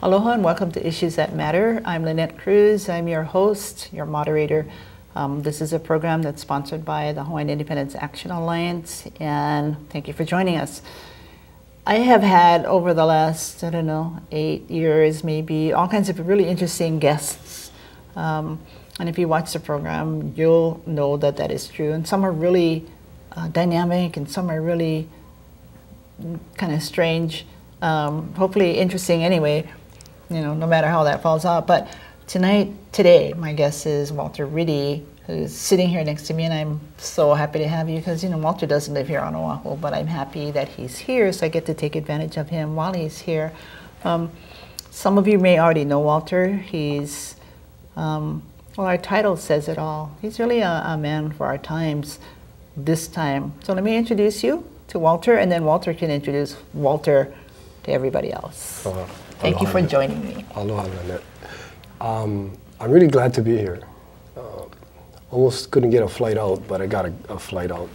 Aloha and welcome to Issues That Matter. I'm Lynette Cruz. I'm your host, your moderator. This is a program that's sponsored by the Hawaiian Independence Action Alliance, and thank you for joining us. I have had over the last, 8 years maybe, all kinds of really interesting guests. And if you watch the program, you'll know that that is true. And some are really dynamic and some are really kind of strange. Hopefully interesting anyway, no matter how that falls out. But today, my guest is Walter Ritte, who's sitting here next to me, and I'm so happy to have you because, Walter doesn't live here on Oahu, but I'm happy that he's here, so I get to take advantage of him while he's here. Some of you may already know Walter. He's, well, our title says it all. He's really a man for our times this time. So let me introduce you to Walter, and then Walter can introduce Walter to everybody else. Thank you for joining me. Aloha, Lynette. I'm really glad to be here. Almost couldn't get a flight out, but I got a flight out.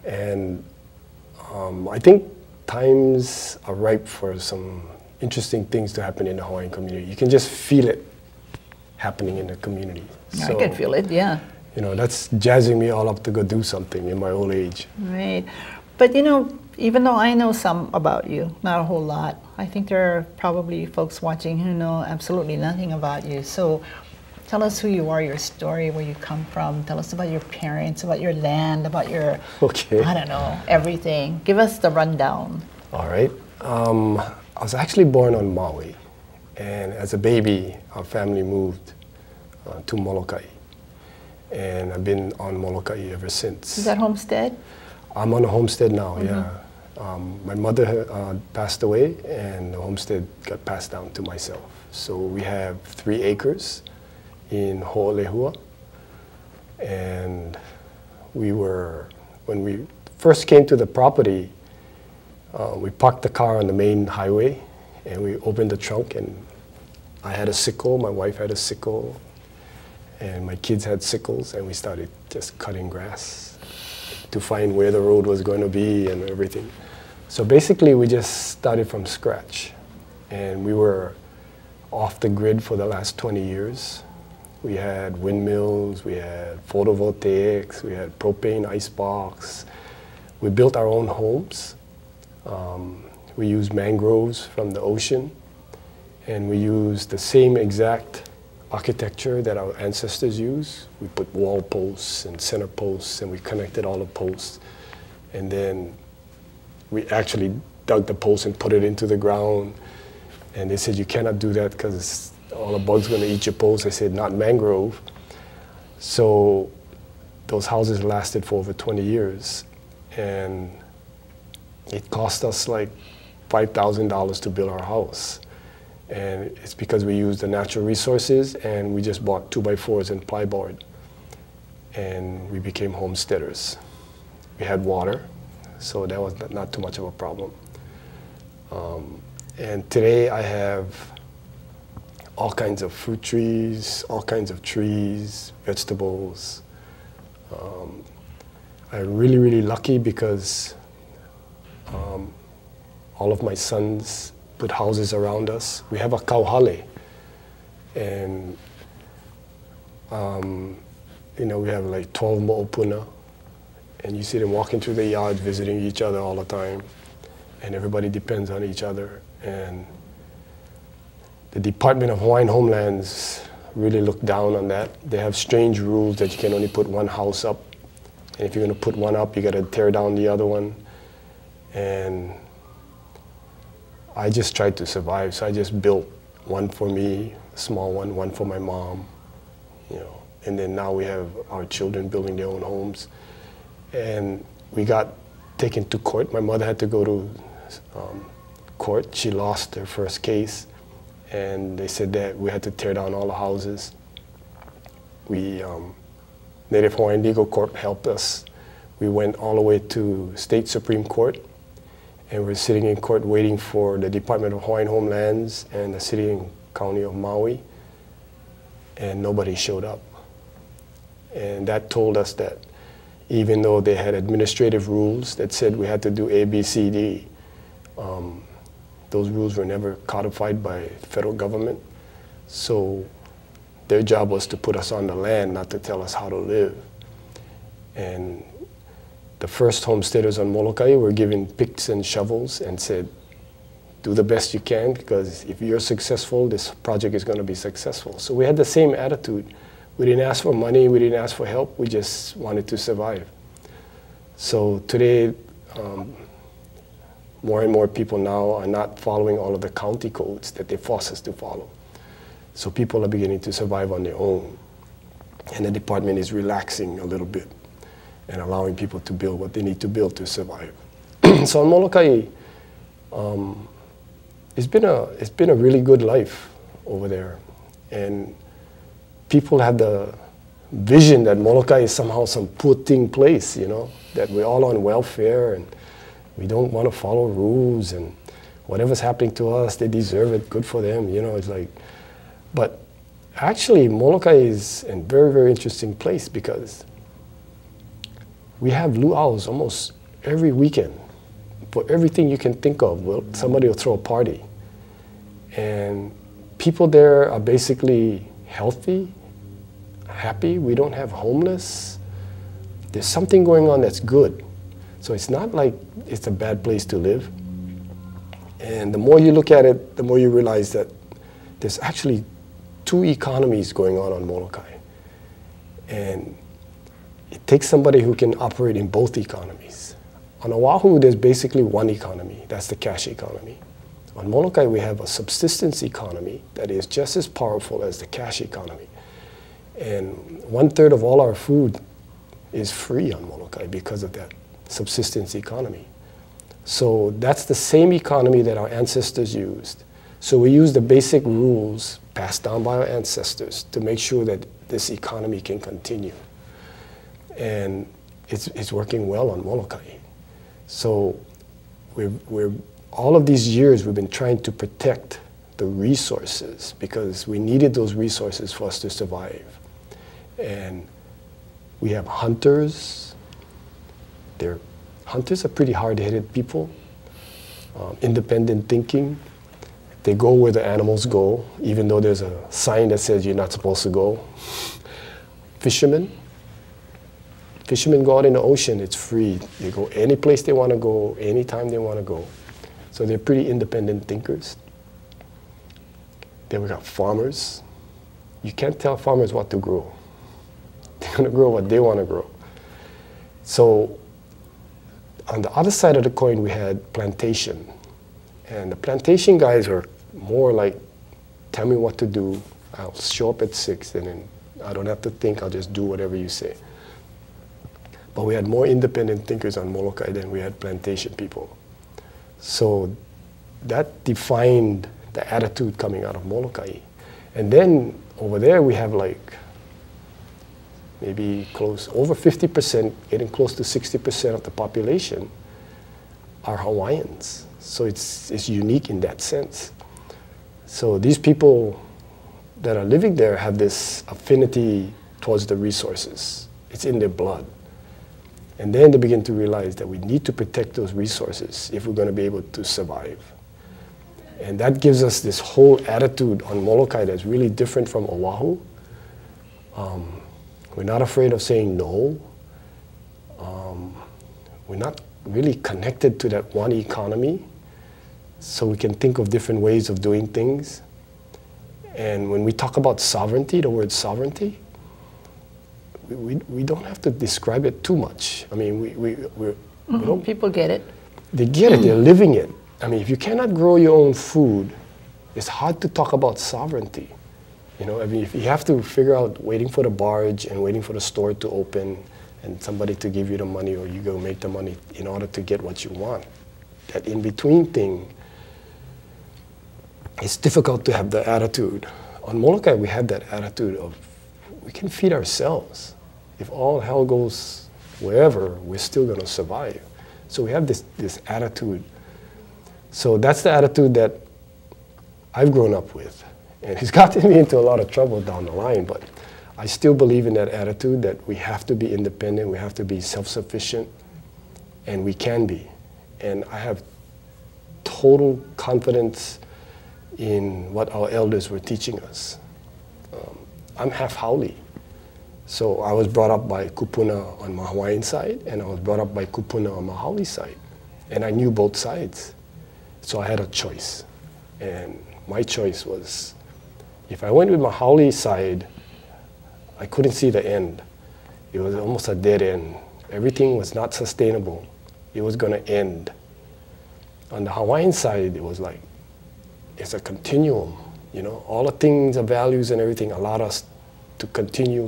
And I think times are ripe for some interesting things to happen in the Hawaiian community. You can just feel it happening in the community. I can feel it, yeah. That's jazzing me all up to go do something in my old age. Right. But even though I know some about you, not a whole lot, I think there are probably folks watching who know absolutely nothing about you. So tell us who you are, your story, where you come from. Tell us about your parents, about your land, about your, I don't know, everything. Give us the rundown. All right. I was actually born on Maui. And as a baby, our family moved to Molokai. And I've been on Molokai ever since. Is that homestead? I'm on a homestead now, yeah. My mother passed away, and the homestead got passed down to myself. So we have 3 acres in Ho'olehua. And when we first came to the property, we parked the car on the main highway, and we opened the trunk, and I had a sickle, my wife had a sickle, and my kids had sickles, and we started just cutting grass to find where the road was going to be and everything. So basically we just started from scratch, and we were off the grid for the last 20 years. We had windmills, we had photovoltaics, we had propane icebox. We built our own homes. We used mangroves from the ocean, and we used the same exact architecture that our ancestors used. We put wall posts and center posts, and we connected all the posts. And then we actually dug the post and put it into the ground. And they said, you cannot do that because all the bugs are going to eat your post. I said, not mangrove. So those houses lasted for over 20 years. And it cost us like $5,000 to build our house. And it's because we used the natural resources, and we just bought 2x4s and plyboard. And we became homesteaders. We had water, so that was not too much of a problem. And today I have all kinds of fruit trees, all kinds of trees, vegetables. I'm really, really lucky because all of my sons put houses around us. We have a kauhale, and we have like 12 mo'opuna, and you see them walking through the yard visiting each other all the time, and everybody depends on each other. And the Department of Hawaiian Homelands really look down on that. They have strange rules that you can only put one house up, and if you're going to put one up, you got to tear down the other one. And I just tried to survive, so I just built one for me, a small one for my mom, and then now we have our children building their own homes. And we got taken to court. My mother had to go to court. She lost her first case, and they said that we had to tear down all the houses. Native Hawaiian Legal Corp helped us. We went all the way to State Supreme Court, and we're sitting in court waiting for the Department of Hawaiian Homelands and the City and County of Maui, and nobody showed up. And that told us that even though they had administrative rules that said we had to do A, B, C, D, Those rules were never codified by federal government. So their job was to put us on the land, not to tell us how to live. And the first homesteaders on Molokai were given picks and shovels and said, do the best you can, because if you're successful, this project is going to be successful. So we had the same attitude. We didn't ask for money, we didn't ask for help, we just wanted to survive. So today, more and more people now are not following all of the county codes that they force us to follow. So people are beginning to survive on their own. And the department is relaxing a little bit and allowing people to build what they need to build to survive. So on Molokai, it's been a really good life over there. And people have the vision that Molokai is somehow some poor thing place, you know, that we're all on welfare and we don't want to follow rules, and whatever's happening to us, they deserve it, good for them, you know, it's like. But actually, Molokai is a very, very interesting place because we have luau's almost every weekend. For everything you can think of, well, somebody will throw a party. And people there are basically healthy, happy. We don't have homeless. There's something going on that's good. So it's not like it's a bad place to live. And the more you look at it, the more you realize that there's actually two economies going on Molokai. And it takes somebody who can operate in both economies. On Oahu, there's basically one economy. That's the cash economy. On Molokai, we have a subsistence economy that is just as powerful as the cash economy. And 1/3 of all our food is free on Molokai because of that subsistence economy. So that's the same economy that our ancestors used. So we use the basic rules passed down by our ancestors to make sure that this economy can continue. And it's working well on Molokai. So we're all of these years we've been trying to protect the resources because we needed those resources for us to survive. And we have hunters. Hunters are pretty hard-headed people, independent thinking. They go where the animals go, even though there's a sign that says you're not supposed to go. Fishermen go out in the ocean, it's free. They go any place they want to go, anytime they want to go. So they're pretty independent thinkers. Then we got farmers. You can't tell farmers what to grow. They're going to grow what they want to grow. So on the other side of the coin, we had plantation. And the plantation guys are more like, tell me what to do. I'll show up at 6 and then I don't have to think, I'll just do whatever you say. But we had more independent thinkers on Molokai than we had plantation people. So that defined the attitude coming out of Molokai. And then over there we have like maybe over 50%, getting close to 60% of the population are Hawaiians. So it's unique in that sense. So these people that are living there have this affinity towards the resources. It's in their blood. And then they begin to realize that we need to protect those resources if we're going to be able to survive. And that gives us this whole attitude on Molokai that's really different from Oahu. We're not afraid of saying no. We're not really connected to that one economy, so we can think of different ways of doing things. And when we talk about sovereignty, the word sovereignty, we don't have to describe it too much. I mean, we don't, people get it. They get it, they're living it. I mean, if you cannot grow your own food, it's hard to talk about sovereignty. You know, I mean, if you have to figure out waiting for the barge and waiting for the store to open and somebody to give you the money or you go make the money in order to get what you want, that in-between thing, it's difficult to have the attitude. On Molokai, we have that attitude of we can feed ourselves. If all hell goes wherever, we're still going to survive. So we have this attitude. So that's the attitude that I've grown up with. And it's gotten me into a lot of trouble down the line, but I still believe in that attitude that we have to be independent, we have to be self-sufficient, and we can be. And I have total confidence in what our elders were teaching us. I'm half Haole. So I was brought up by Kupuna on my Hawaiian side, and I was brought up by Kupuna on my Haole side. And I knew both sides. So I had a choice. And my choice was, if I went with my Haole side, I couldn't see the end. It was almost a dead end. Everything was not sustainable. It was going to end. On the Hawaiian side, it was like, it's a continuum. You know, all the things, the values and everything allowed us to continue.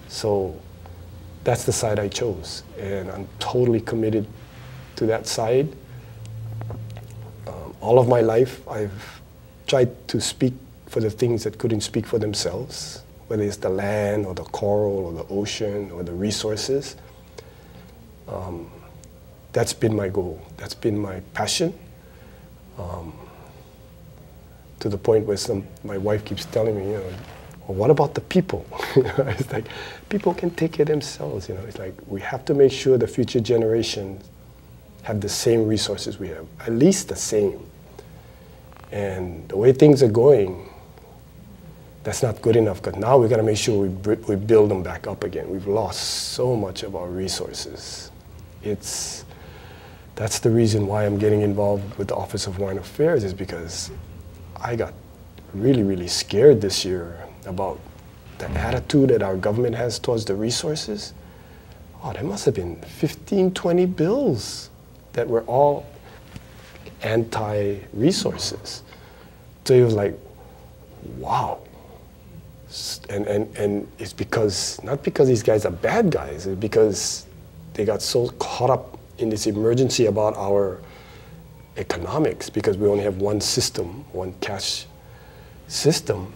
So that's the side I chose. And I'm totally committed to that side. All of my life, I've tried to speak for the things that couldn't speak for themselves, whether it's the land or the coral or the ocean or the resources. That's been my goal. That's been my passion. To the point where my wife keeps telling me, you know, well, what about the people? It's like, people can take care of themselves. You know, it's like we have to make sure the future generations have the same resources we have, at least the same. And the way things are going, that's not good enough, because now we've got to make sure we build them back up again. We've lost so much of our resources. That's the reason why I'm getting involved with the Office of Hawaiian Affairs, is because I got really, really scared this year about the attitude that our government has towards the resources. Oh, there must have been 15, 20 bills that were all anti-resources. So it was like, wow. And it's because, not because these guys are bad guys, it's because they got so caught up in this emergency about our economics, because we only have one system, one cash system,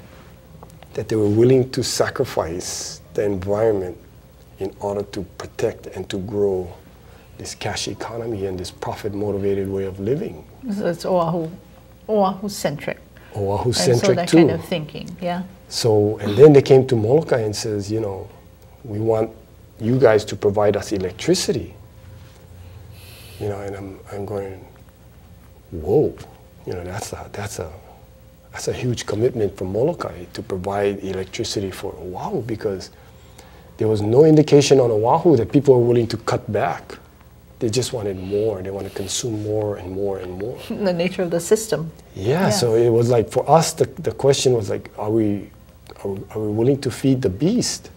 that they were willing to sacrifice the environment in order to protect and to grow this cash economy and this profit-motivated way of living. So it's Oahu-centric. Oahu-centric, and so that too. kind of thinking, yeah. So, and then they came to Molokai and says, you know, we want you guys to provide us electricity. You know, and I'm going, whoa, you know, that's a huge commitment from Molokai to provide electricity for Oahu, because there was no indication on Oahu that people were willing to cut back. They just wanted more. They wanted to consume more and more and more. The nature of the system. Yeah, so it was like, for us, the question was like, are we willing to feed the beast?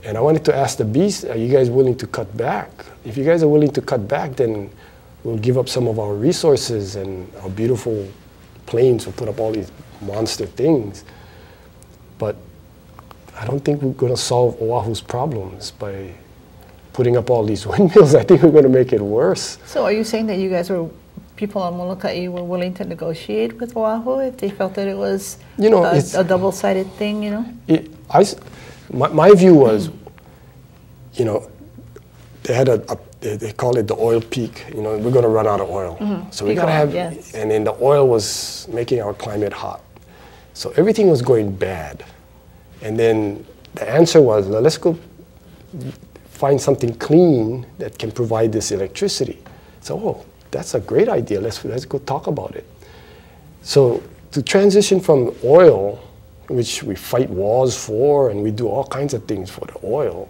And I wanted to ask the beast, are you guys willing to cut back? If you guys are willing to cut back, then we'll give up some of our resources, and our beautiful plains will put up all these monster things. But I don't think we're going to solve Oahu's problems by putting up all these windmills. I think we're going to make it worse. So are you saying that you guys people on Molokai were willing to negotiate with Oahu if they felt that it was, you know, a double-sided thing, you know? My view was, you know, they had they call it the oil peak. You know, we're going to run out of oil. Mm-hmm. So we got to have, yes. And then the oil was making our climate hot. So everything was going bad. And then the answer was, let's go find something clean that can provide this electricity. So, oh, that's a great idea. Let's go talk about it. So to transition from oil, which we fight wars for, and we do all kinds of things for the oil,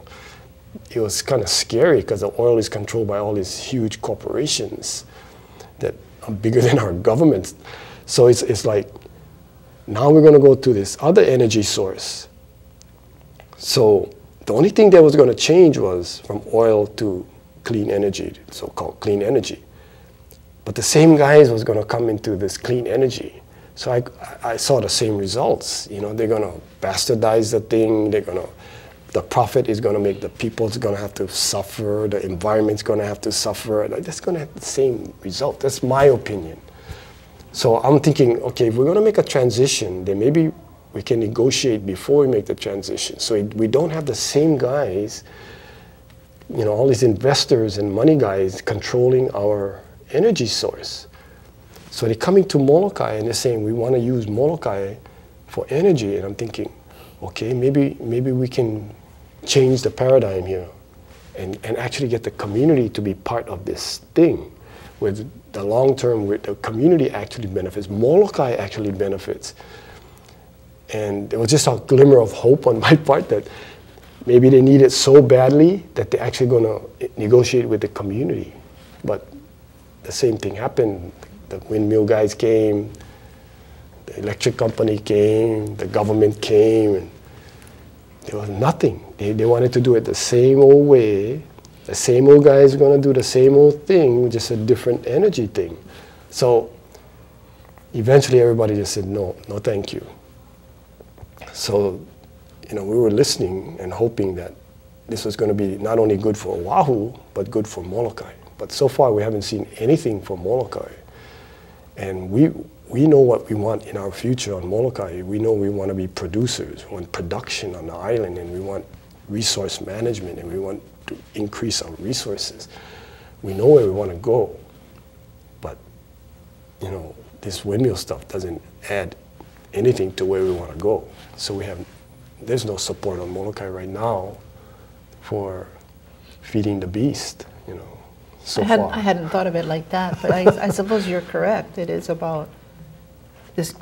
it was kind of scary, because the oil is controlled by all these huge corporations that are bigger than our governments. So it's like, now we're going to go to this other energy source. So the only thing that was going to change was from oil to clean energy, so-called clean energy. But the same guys was going to come into this clean energy. So I saw the same results. You know, they're going to bastardize the thing. The profit is going to make the people's going to have to suffer. The environment's going to have to suffer. That's going to have the same result. That's my opinion. So I'm thinking, okay, if we're going to make a transition, then maybe we can negotiate before we make the transition. So we don't have the same guys, you know, all these investors and money guys controlling our energy source. So they're coming to Molokai and they're saying, we want to use Molokai for energy. And I'm thinking, okay, maybe we can change the paradigm here and actually get the community to be part of this thing, with the long term, with the community actually benefits, Molokai actually benefits. And there was just a glimmer of hope on my part that maybe they need it so badly that they're actually going to negotiate with the community. But the same thing happened. The windmill guys came, the electric company came, the government came, and there was nothing. They wanted to do it the same old way. The same old guys are going to do the same old thing, just a different energy thing. So eventually everybody just said, no, no thank you. So, you know, we were listening and hoping that this was going to be not only good for Oahu, but good for Molokai. But so far we haven't seen anything for Molokai. And we know what we want in our future on Molokai. We know we want to be producers, we want production on the island, and we want resource management, and we want to increase our resources. We know where we want to go, but you know, this windmill stuff doesn't add anything to where we want to go. So there's no support on Molokai right now for feeding the beast, you know. So I hadn't thought of it like that, but I suppose you're correct. It is about just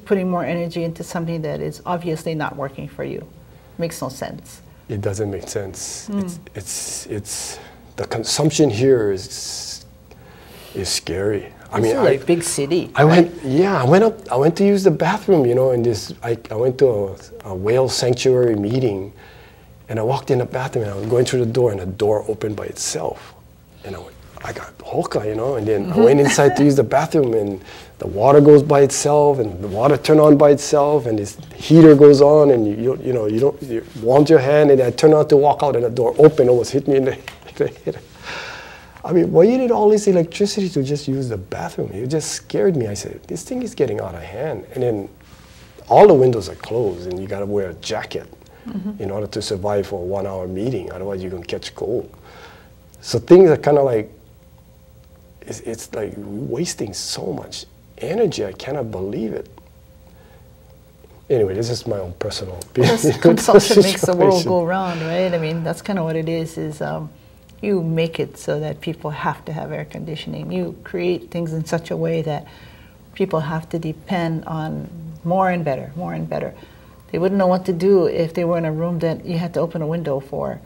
putting more energy into something that is obviously not working for you. Makes no sense. It doesn't make sense. It's the consumption here is scary. I mean, it's a big city. I went to use the bathroom, you know, and I went to a whale sanctuary meeting, and I walked in the bathroom, and I was going through the door, and the door opened by itself. And I got hoka, you know, and then I went inside to use the bathroom, and the water goes by itself, and the water turned on by itself, and this heater goes on, and you warmed your hand, and I turned out to walk out, and the door opened, almost hit me in the head. I mean, why you need all this electricity to just use the bathroom? It just scared me. I said, this thing is getting out of hand. And then all the windows are closed, and you got to wear a jacket in order to survive for a 1-hour meeting. Otherwise, you're going to catch cold. So things are kind of like, it's like wasting so much energy. I cannot believe it. Anyway, this is my own personal opinion. Consumption makes the world go round, right? I mean, that's kind of what it is you make it so that people have to have air conditioning. You create things in such a way that people have to depend on more and better, more and better. They wouldn't know what to do if they were in a room that you had to open a window for.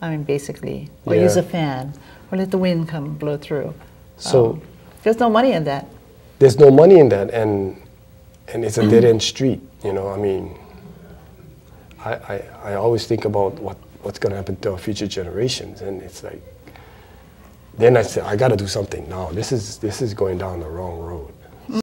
I mean, basically, or use a fan, or let the wind come blow through. So there's no money in that. There's no money in that, and it's a dead-end street. You know, I mean, I always think about what's going to happen to our future generations, and it's like, then I say, I got to do something now. This is going down the wrong road.